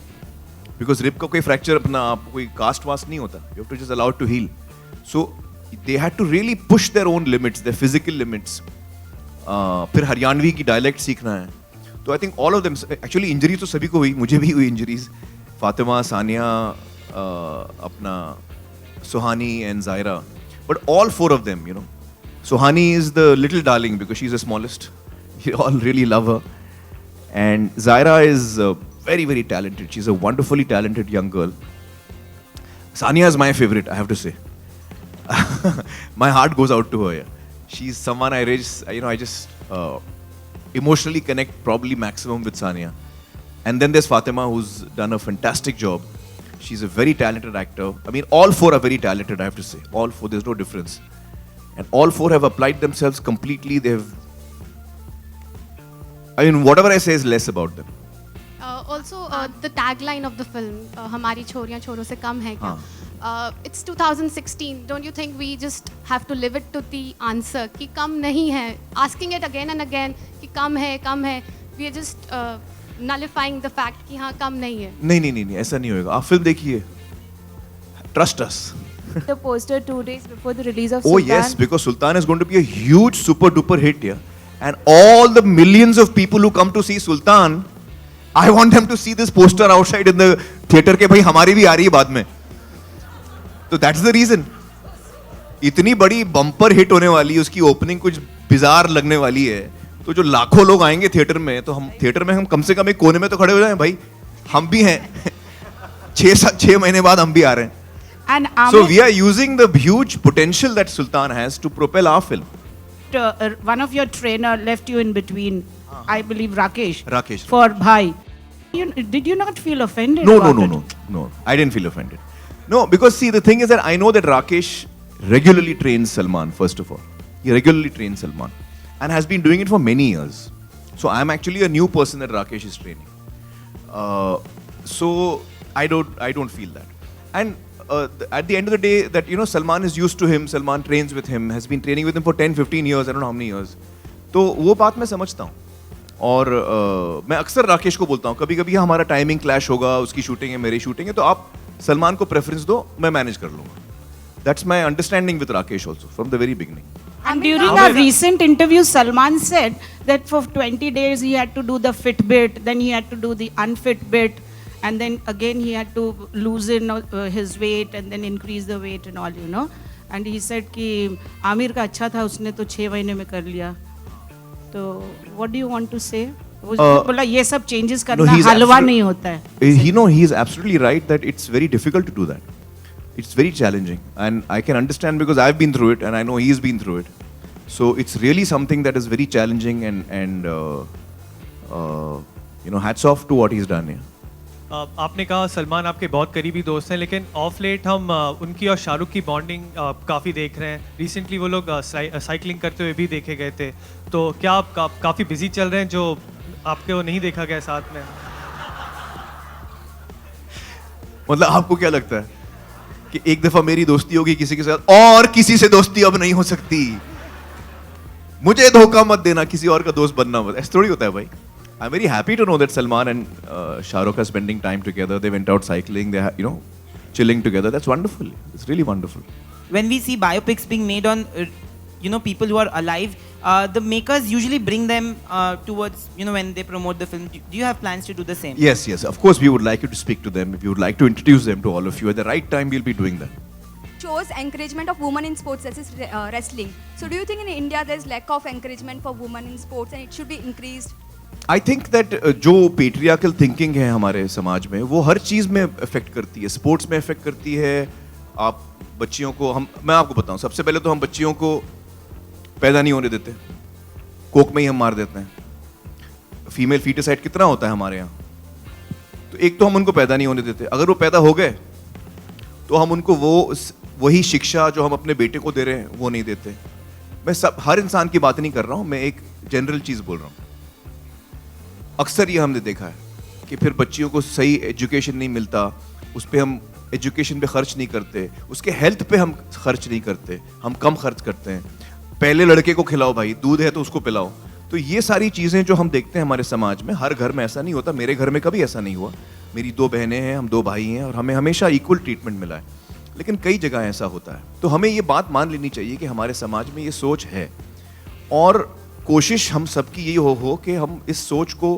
because rib का कोई fracture अपना कोई cast vast नहीं होता. You have to just allow it to heal. So they had to really push their own limits, their physical limits. फिर हरियाणवी की dialect सीखना है. तो I think all of them, actually injuries तो सभी को हुई, मुझे भी हुई injuries. Fatima, Sania, अपना Suhani and Zaira. But all four of them, you know. Suhani is the little darling because she's the smallest. We all really love her. And Zaira is very, very talented. She's a wonderfully talented young girl. Sania is my favorite, I have to say. My heart goes out to her. Yeah. She's someone I just emotionally connect probably maximum with Sania. And then there's Fatima, who's done a fantastic job. She's a very talented actor. I mean, all four are very talented, I have to say. All four, there's no difference. And all four have applied themselves completely. Whatever I say is less about them. Also, the tagline of the film, "हमारी छोरियां छोरों से कम है क्या?" It's 2016. Don't you think we just have to live it to the answer कि कम नहीं है? Asking it again and again कि कम है. We are just nullifying the fact कि हाँ कम नहीं है. नहीं, ऐसा नहीं होएगा. आप फिल्म देखिए. Trust us. The poster 2 days before the release of Oh Sultan. yes, because Sultan is going to be a huge super duper hit, yeah. And all the millions of people who come to see Sultan, I want them to see this poster outside in the theater के भाई हमारी भी आ रही है बाद में. तो that's the reason. इतनी बड़ी बम्पर हिट होने वाली, उसकी ओपनिंग कुछ बिजार लगने वाली है. तो जो लाखों लोग आएंगे थिएटर में, तो हम थिएटर में हम कम से कम एक कोने में तो खड़े हो जाएं भाई. हम भी हैं. 6 महीने बाद हम भी आ रहे हैं. And So we are using the huge potential that Sultan has to propel our film. One of your trainer left you in between, I believe Rakesh. Rakesh. For Bhai. Did you not feel offended? No. about it? No. I didn't feel offended. No, because see, the thing is that I know that Rakesh regularly trains Salman, first of all. He regularly trains Salman and has been doing it for many years. So I'm actually a new person that Rakesh is training. So I don't feel that. And at the end of the day, that Salman is used to him. Salman trains with him, has been training with him for 10-15 years. I don't know how many years. तो वो बात मैं समझता हूँ. और मैं अक्सर राकेश को बोलता हूँ, कभी कभी हमारा टाइमिंग क्लैश होगा, उसकी शूटिंग है, मेरी शूटिंग है, तो आप सलमान को प्रेफरेंस दो, मैं मैनेज कर लूँगा. That's my understanding with Rakesh also from the very beginning. And during a recent interview, Salman said that for 20 days he had to do the fit bit, then he had to do the unfit bit, and then again he had to loosen his weight and then increase the weight and all, And he said कि आमिर का अच्छा था, उसने तो 6 महीने में कर लिया. तो what do you want to say? बोला ये सब changes करना हलवा नहीं होता है. He is absolutely right that it's very difficult to do that. It's very challenging, and I can understand because I've been through it, and I know he's been through it. So it's really something that is very challenging, and hats off to what he's done here. आपने कहा सलमान आपके बहुत करीबी दोस्त हैं, लेकिन of late हम उनकी और शाहरुख की बॉन्डिंग काफ़ी देख रहे हैं. रिसेंटली वो लोग साइकिलिंग करते हुए भी देखे गए थे. तो क्या आप काफ़ी बिजी चल रहे हैं जो आपको नहीं देखा गया साथ में? मतलब आपको क्या लगता है कि एक दफा मेरी दोस्ती होगी किसी के साथ और किसी से दोस्ती अब नहीं हो सकती? मुझे धोखा मत देना, किसी और का दोस्त बनना मत. ऐसा थोड़ी होता है भाई. I'm very happy to know that Salman and Shah Rukh are spending time together. They went out cycling. They are, chilling together. That's wonderful. It's really wonderful. When we see biopics being made on, people who are alive, the makers usually bring them towards, when they promote the film. Do you have plans to do the same? Yes. Of course, we would like you to speak to them. If you would like to introduce them to all of you at the right time, we'll be doing that. Shows encouragement of women in sports, such as wrestling. So, do you think in India there's lack of encouragement for women in sports, and it should be increased? I think that जो patriarchal thinking है हमारे समाज में, वो हर चीज़ में affect करती है. Sports में अफेक्ट करती है. आप बच्चियों को मैं आपको बताऊं, सबसे पहले तो हम बच्चियों को पैदा नहीं होने देते, कोक में ही हम मार देते हैं. फीमेल फीटिसाइड कितना होता है हमारे यहाँ. तो एक तो हम उनको पैदा नहीं होने देते. अगर वो पैदा हो गए तो हम उनको वही शिक्षा जो हम अपने बेटे को दे रहे हैं वो नहीं देते. मैं हर इंसान की बात नहीं कर रहा हूँ, मैं एक जनरल चीज़ बोल रहा हूँ. अक्सर ये हमने देखा है कि फिर बच्चियों को सही एजुकेशन नहीं मिलता, उस पर हम एजुकेशन पे खर्च नहीं करते, उसके हेल्थ पे हम खर्च नहीं करते, हम कम खर्च करते हैं। पहले लड़के को खिलाओ भाई, दूध है तो उसको पिलाओ। तो ये सारी चीज़ें जो हम देखते हैं हमारे समाज में, हर घर में ऐसा नहीं होता, मेरे घर में कभी ऐसा नहीं हुआ। मेरी 2 बहनें हैं, हम 2 भाई हैं और हमें हमेशा इक्वल ट्रीटमेंट मिला है, लेकिन कई जगह ऐसा होता है। तो हमें ये बात मान लेनी चाहिए कि हमारे समाज में ये सोच है और कोशिश हम सबकी यही हो कि हम इस सोच को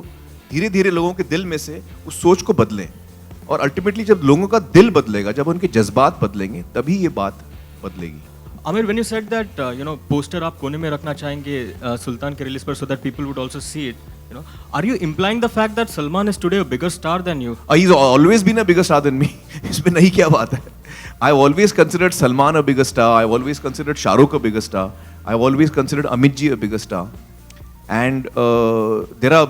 धीरे धीरे लोगों के दिल में से उस सोच को बदलें। और अल्टीमेटली जब लोगों का दिल बदलेगा, जब उनके जज्बात बदलेंगे, तभी ये बात बदलेगी। Amir, when you said that poster आप कोने में रखना चाहेंगे सुल्तान के रिलीज पर so that people would also see it, are you implying the fact that Salman is today a bigger star than you? He's always been a bigger star than me. इसमें नहीं क्या बात है। I've always considered Salman a bigger star. I've always considered Shah Rukh a bigger star. I've always considered Amit ji a bigger star. And there are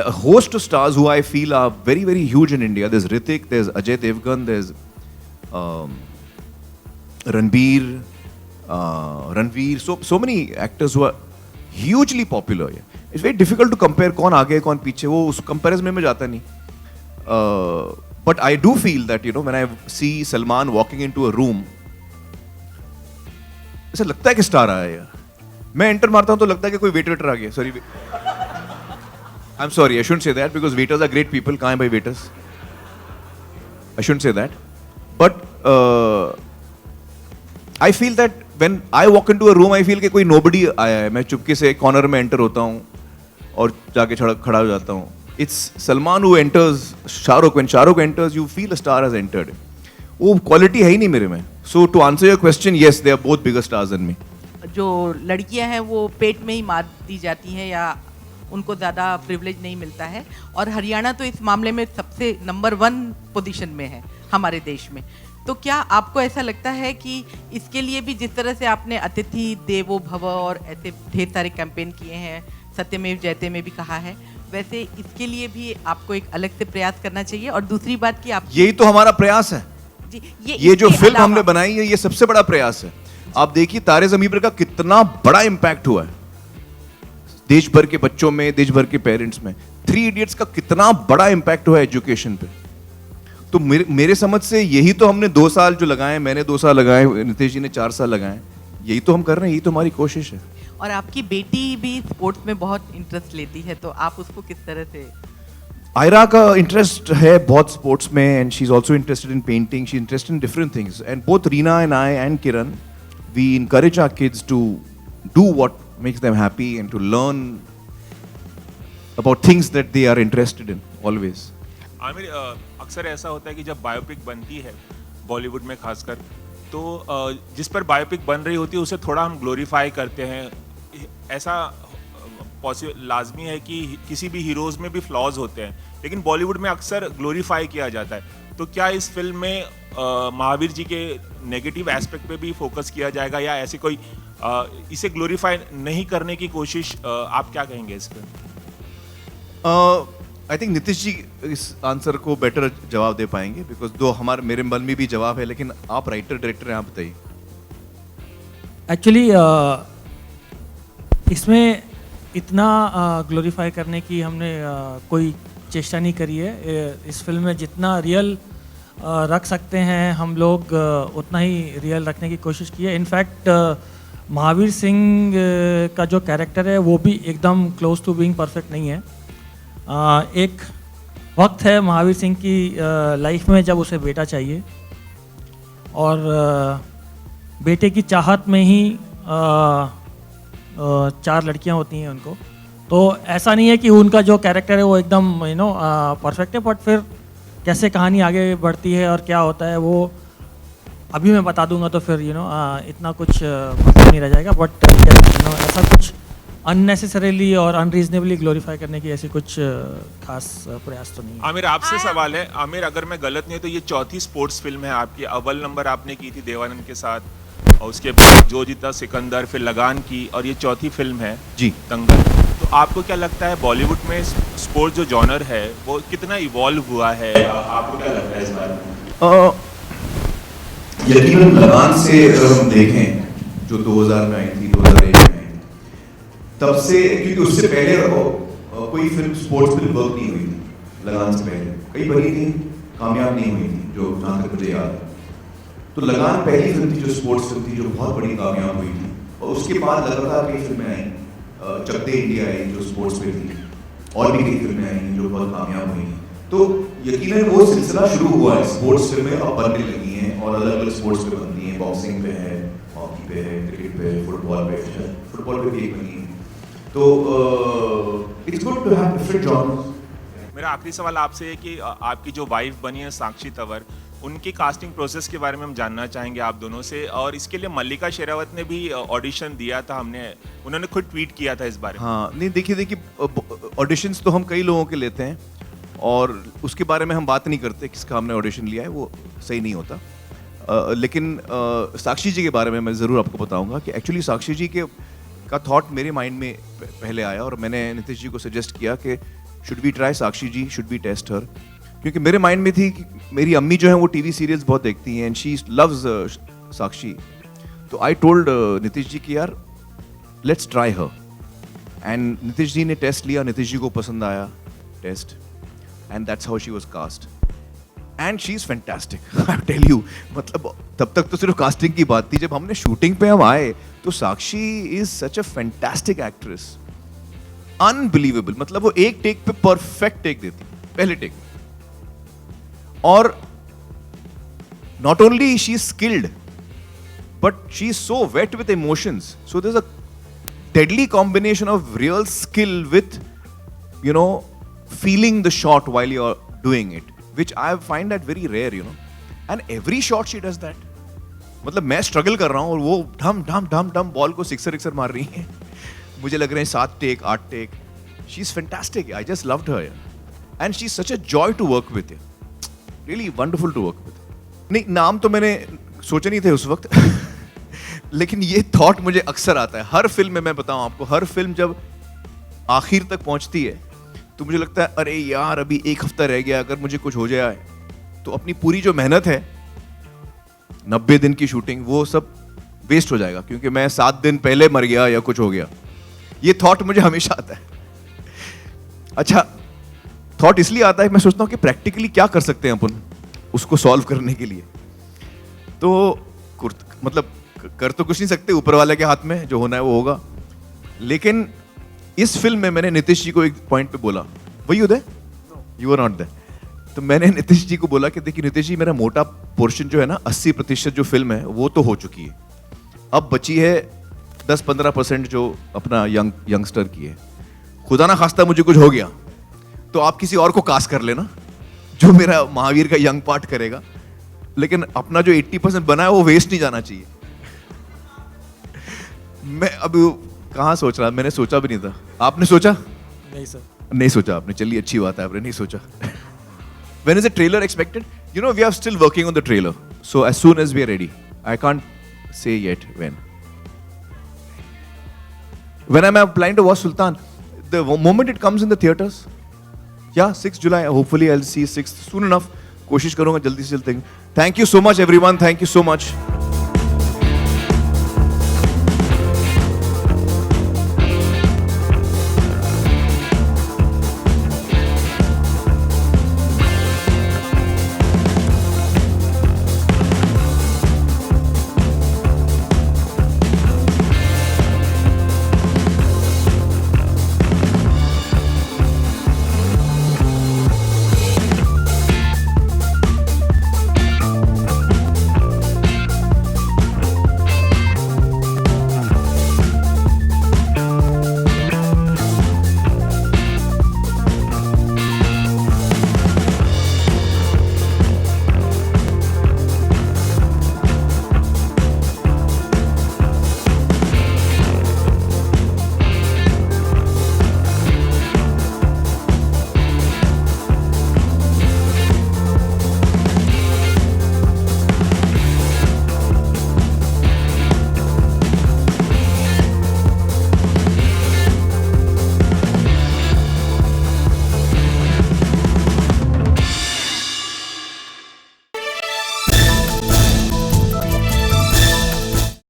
a host of stars who I feel are very, very huge in India. There's Hrithik, there's Ajay Devgan, there's Ranveer. So many actors who are hugely popular. It's very difficult to compare कौन आगे कौन पीछे, वो उस comparison में जाता नहीं. But I do feel that when I see Salman walking into a room, ऐसा लगता है कि स्टार आया यार। मैं एंटर मारता हूँ तो लगता है कि कोई वेटर आ गया। Sorry, I'm sorry, I shouldn't say that because waiters are great people. कहाँ हैं भाई waiters? I shouldn't say that. But I feel that when I walk into a room, I feel कि कोई nobody आया है। मैं चुपके से कॉर्नर में एंटर होता हूँ और जाके खड़ा हो जाता हूँ। It's Salman who enters Shah Rukh. When Shah Rukh enters, you feel a star has entered. वो क्वालिटी है ही नहीं मेरे में। So to answer your question, yes, they are both bigger stars than me. जो लड़कियां हैं वो पेट में ही मार दी जाती हैं या उनको ज़्यादा प्रिविलेज नहीं मिलता है, और हरियाणा तो इस मामले में सबसे नंबर 1 पोजीशन में है हमारे देश में। तो क्या आपको ऐसा लगता है कि इसके लिए भी जिस तरह से आपने अतिथि देवो भव और ऐसे ढेर सारे कैंपेन किए हैं, सत्यमेव जयते में भी कहा है, वैसे इसके लिए भी आपको एक अलग से प्रयास करना चाहिए? और दूसरी बात कि आप यही तो हमारा प्रयास है जी, ये जो फिल्म हमने बनाई है, ये सबसे बड़ा प्रयास है। आप देखिए तारे ज़मीन पर का कितना बड़ा इम्पैक्ट हुआ है देश भर के बच्चों में, देश भर के पेरेंट्स में। 3 इडियट्स का कितना बड़ा इम्पैक्ट हुआ है एजुकेशन पे। तो मेरे समझ से यही तो हमने 2 साल जो लगाए, मैंने 2 साल लगाए, नितेश जी ने 4 साल लगाए, यही तो हम कर रहे हैं, यही तो हमारी कोशिश है। और आपकी बेटी भी स्पोर्ट्स में बहुत इंटरेस्ट लेती है, तो आप उसको किस तरह से? आयरा का इंटरेस्ट है बहुत स्पोर्ट्स में, and she is also interested in painting, she interested in different things, and both Reena and I and Kiran, we encourage our kids to do what makes them happy and to learn about things that they are interested in always. Aamir, अक्सर ऐसा होता है कि जब biopic बनती है बॉलीवुड में खासकर, तो जिस पर बायोपिक बन रही होती है उसे थोड़ा हम ग्लोरीफाई करते हैं। ऐसा लाजमी है कि किसी भी हीरोज़ में भी फ्लॉज होते हैं, लेकिन बॉलीवुड में अक्सर ग्लोरीफाई किया जाता है। तो क्या इस फिल्म में महावीर जी के नेगेटिव एस्पेक्ट पे भी फोकस किया जाएगा, या ऐसे कोई इसे ग्लोरीफाई नहीं करने की कोशिश, आप क्या कहेंगे इस पर? आई थिंक नीतीश जी इस आंसर को बेटर जवाब दे पाएंगे, बिकॉज मेरे मन में भी जवाब है, लेकिन आप राइटर डायरेक्टर हैं, आप बताइए। एक्चुअली इसमें इतना ग्लोरीफाई करने की हमने कोई चेष्टा नहीं करी है। इस फिल्म में जितना रियल रख सकते हैं हम लोग उतना ही रियल रखने की कोशिश की है। इनफैक्ट महावीर सिंह का जो कैरेक्टर है वो भी एकदम क्लोज टू बीइंग परफेक्ट नहीं है। एक वक्त है महावीर सिंह की लाइफ में जब उसे बेटा चाहिए, और बेटे की चाहत में ही 4 लड़कियां होती हैं उनको। तो ऐसा नहीं है कि उनका जो कैरेक्टर है वो एकदम परफेक्ट है, बट फिर कैसे कहानी आगे बढ़ती है और क्या होता है वो अभी मैं बता दूंगा तो फिर इतना कुछ मतलब नहीं रह जाएगा। बट ऐसा कुछ अननेसेसरीली और अनरीजनेबली ग्लोरीफाई करने की ऐसी कुछ खास प्रयास तो नहीं है। आमिर, आपसे सवाल है। आमिर, अगर मैं गलत नहीं हूँ तो ये 4थी स्पोर्ट्स फिल्म है आपकी। अव्वल नंबर आपने की थी देवानंद के साथ, और उसके बाद जो जीता सिकंदर, फिर लगान की, और ये 4थी फिल्म है जी दंगल। तो आपको क्या लगता है बॉलीवुड में स्पोर्ट्स जो जॉनर है वो कितना इवॉल्व हुआ है? आपको क्या लगता है इस बारे में? यकीनन लगान से अगर हम देखें जो 2000 में आई थी, 2001 में आई थी, तब से, क्योंकि उससे पहले कोई फिल्म स्पोर्ट्स फिल्म वर्क नहीं हुई थी। लगान से पहले कई बनी थी, कामयाब नहीं हुई थी। जो जहाँ तक मुझे याद है। तो लगान पहली फिल्म थी जो स्पोर्ट्स फिल्म थी, जो बहुत बड़ी कामयाब हुई थी, और उसके बाद लगातार कई फिल्में आई, चक दे इंडिया आई जो स्पोर्ट्स पे थी, और भी कई फिल्में आई जो बहुत कामयाब हुई। तो यकीनन वो सिलसिला शुरू हुआ है, स्पोर्ट्स फिल्में अब बनने लगी हैं और अलग अलग स्पोर्ट्स पे बनती हैं, बॉक्सिंग पे है, हॉकी पे है, क्रिकेट पे है, फुटबॉल पे, फुटबॉल पे भी एक बनी है। तो it's good to have different genres. मेरा आखिरी सवाल आपसे है कि आपकी जो वाइफ बनी है साक्षी तंवर, उनकी कास्टिंग प्रोसेस के बारे में हम जानना चाहेंगे आप दोनों से। और इसके लिए मल्लिका शेरावत ने भी ऑडिशन दिया था, उन्होंने खुद ट्वीट किया था इस बारे में। हाँ, नहीं देखिए ऑडिशंस तो हम कई लोगों के लेते हैं और उसके बारे में हम बात नहीं करते किसका हमने ऑडिशन लिया है, वो सही नहीं होता। लेकिन साक्षी जी के बारे में मैं ज़रूर आपको बताऊंगा कि एक्चुअली साक्षी जी का थॉट मेरे माइंड में पहले आया और मैंने नितिश जी को सजेस्ट किया कि should we try Sakshi ji, should we test her, क्योंकि मेरे माइंड में थी कि मेरी अम्मी जो है वो टीवी सीरियल्स बहुत देखती हैं एंड शी लव्स साक्षी। तो आई टोल्ड नितिश जी कि यार let's try her, and Nitish ji ने टेस्ट लिया, नितिश जी को पसंद आया test, and that's how she was cast and she is fantastic, I tell you. मतलब तब तक तो सिर्फ कास्टिंग की बात थी, जब हमने शूटिंग पे हम आए तो Sakshi is such a fantastic actress, unbelievable. मतलब वो एक टेक पे परफेक्ट टेक देती, पहले टेक में। और not only she is skilled, but she is so wet with emotions. So there's a deadly combination of real skill with, you know, feeling the shot while you're doing it, which I find that very rare, you know. And every shot she does that. मतलब मैं struggle कर रहा हूँ और वो ढम ढम ढम ढम बॉल को सिक्सर मार रही है। मुझे लग रहे हैं 7 take 8 take. She is fantastic, I just loved her and she is such a joy to work with, really wonderful to work with. नहीं, नाम तो मैंने सोचे नहीं थे उस वक्त लेकिन ये थॉट मुझे अक्सर आता है हर फिल्म में। मैं बताऊं आपको, हर फिल्म जब आखिर तक पहुंचती है तो मुझे लगता है अरे यार अभी 1 हफ्ता रह गया, अगर मुझे कुछ हो जाए तो अपनी पूरी जो मेहनत है 90 दिन की शूटिंग, वो सब वेस्ट हो जाएगा क्योंकि मैं 7 दिन पहले मर गया या कुछ हो गया। ये थॉट मुझे हमेशा आता है। अच्छा, थॉट इसलिए आता है, मैं सोचता हूँ कि प्रैक्टिकली क्या कर सकते हैं अपन उसको सॉल्व करने के लिए। तो मतलब कर तो कुछ नहीं सकते, ऊपर वाले के हाथ में, जो होना है वो होगा। लेकिन इस फिल्म में मैंने नितिश जी को एक पॉइंट पे बोला, वही उदय, यू आर नॉट देयर। तो मैंने नितिश जी को बोला कि देखिए नितिश जी, मेरा मोटा पोर्शन जो है ना 80% जो फिल्म है वो तो हो चुकी है, अब बची है 10-15% जो अपना यंगस्टर की है। खुदा ना खास्ता मुझे कुछ हो गया तो आप किसी और को कास्ट कर लेना जो मेरा महावीर का यंग पार्ट करेगा, लेकिन अपना जो 80% बना है वो वेस्ट नहीं जाना चाहिए। मैं अब कहाँ सोच रहा, मैंने सोचा भी नहीं था। आपने सोचा? नहीं सर। नहीं सोचा आपने, चलिए अच्छी बात है, आपने नहीं सोचा। When is the trailer expected? You know, we are still working on the trailer. So as soon as we are ready. I can't say yet when. When I'm planning to watch Sultan, the moment it comes in the theaters, yeah, 6 July, hopefully I'll see 6th soon enough. कोशिश करूँगा जल्दी से जल्दी। Thank you so much everyone. Thank you so much.